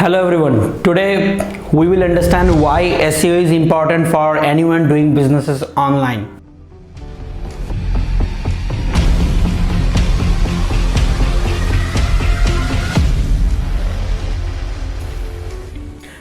Hello everyone. Today we will understand why SEO is important for anyone doing businesses online.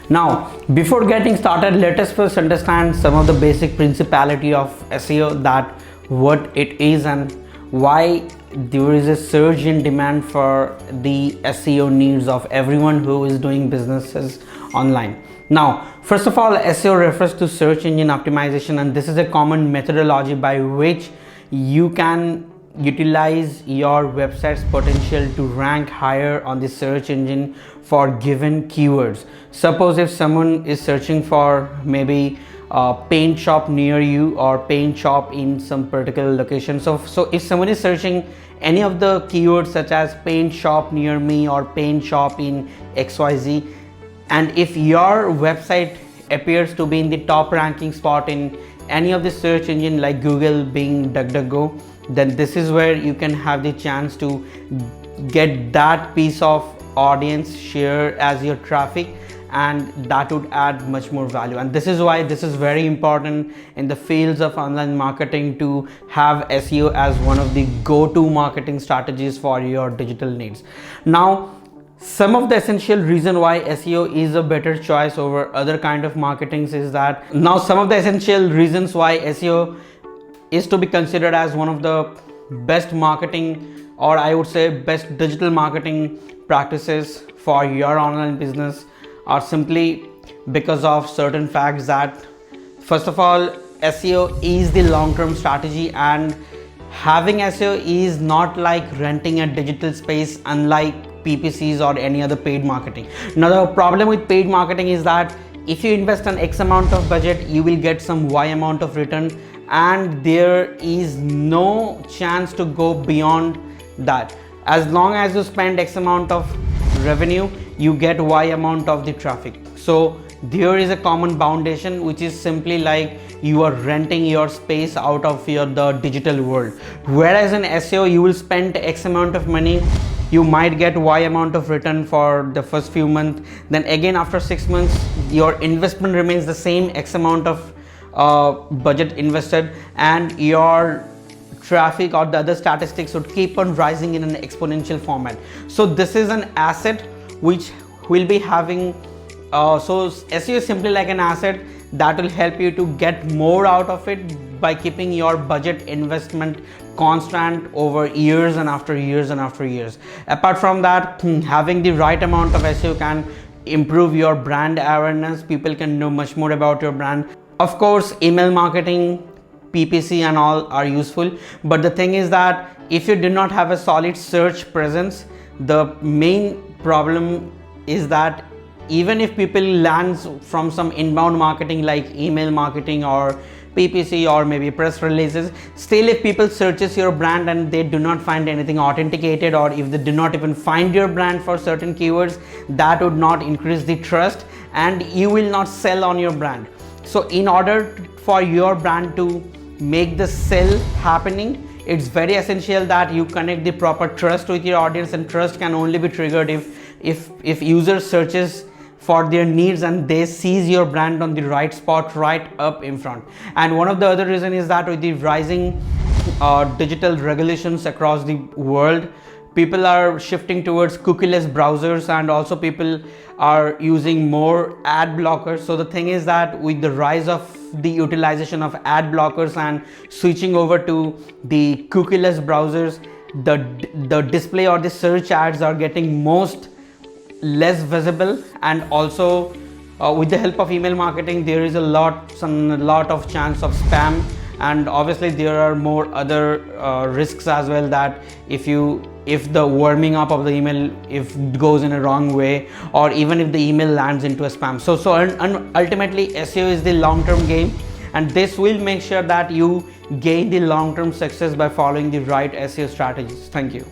Now, before getting started, let us first understand some of the basic principality of SEO, that what it is and why there is a surge in demand for the SEO needs of everyone who is doing businesses online. Now, first of all, SEO refers to search engine optimization, and this is a common methodology by which you can utilize your website's potential to rank higher on the search engine for given keywords. Suppose if someone is searching for maybe a paint shop near you or paint shop in some particular location, so if someone is searching any of the keywords such as paint shop near me or paint shop in XYZ, and if your website appears to be in the top ranking spot in any of the search engine like Google, Bing, DuckDuckGo, then this is where you can have the chance to get that piece of audience share as your traffic, and that would add much more value. And this is why this is very important in the fields of online marketing, to have SEO as one of the go-to marketing strategies for your digital needs. Now, some of the essential reason why SEO is a better choice over other kind of marketings is that, now some of the essential reasons why SEO is to be considered as one of the best marketing, or I would say best digital marketing practices for your online business, are simply because of certain facts that, first of all, SEO is the long-term strategy, and having SEO is not like renting a digital space, unlike PPCs or any other paid marketing. Now, the problem with paid marketing is that if you invest an X amount of budget, you will get some Y amount of return, and there is no chance to go beyond that. As long as you spend X amount of revenue, you get Y amount of the traffic. So there is a common foundation, which is simply like you are renting your space out of the digital world. Whereas in SEO, you will spend X amount of money, you might get Y amount of return for the first few months, then again after 6 months your investment remains the same, X amount of budget invested, and your traffic or the other statistics would keep on rising in an exponential format. So this is an asset which will be having so SEO is simply like an asset that will help you to get more out of it by keeping your budget investment constant over years and after years and after years. Apart from that, having the right amount of SEO can improve your brand awareness. People can know much more about your brand. Of course, email marketing, PPC and all are useful, but the thing is that if you do not have a solid search presence, the main problem is that even if people lands from some inbound marketing like email marketing or PPC or maybe press releases, still if people searches your brand and they do not find anything authenticated, or if they do not even find your brand for certain keywords, that would not increase the trust and you will not sell on your brand. So in order for your brand to make the sell happening, it's very essential that you connect the proper trust with your audience, and trust can only be triggered if user searches for their needs and they sees your brand on the right spot, right up in front. And one of the other reason is that with the rising digital regulations across the world, people are shifting towards cookieless browsers, and also people are using more ad blockers. So the thing is that with the rise of the utilization of ad blockers and switching over to the cookieless browsers, the display or the search ads are getting less visible, and also with the help of email marketing, there is a lot of chance of spam, and obviously there are more other risks as well, that if the warming up of the email if it goes in a wrong way, or even if the email lands into a spam. So ultimately SEO is the long-term game, and this will make sure that you gain the long-term success by following the right SEO strategies. Thank you.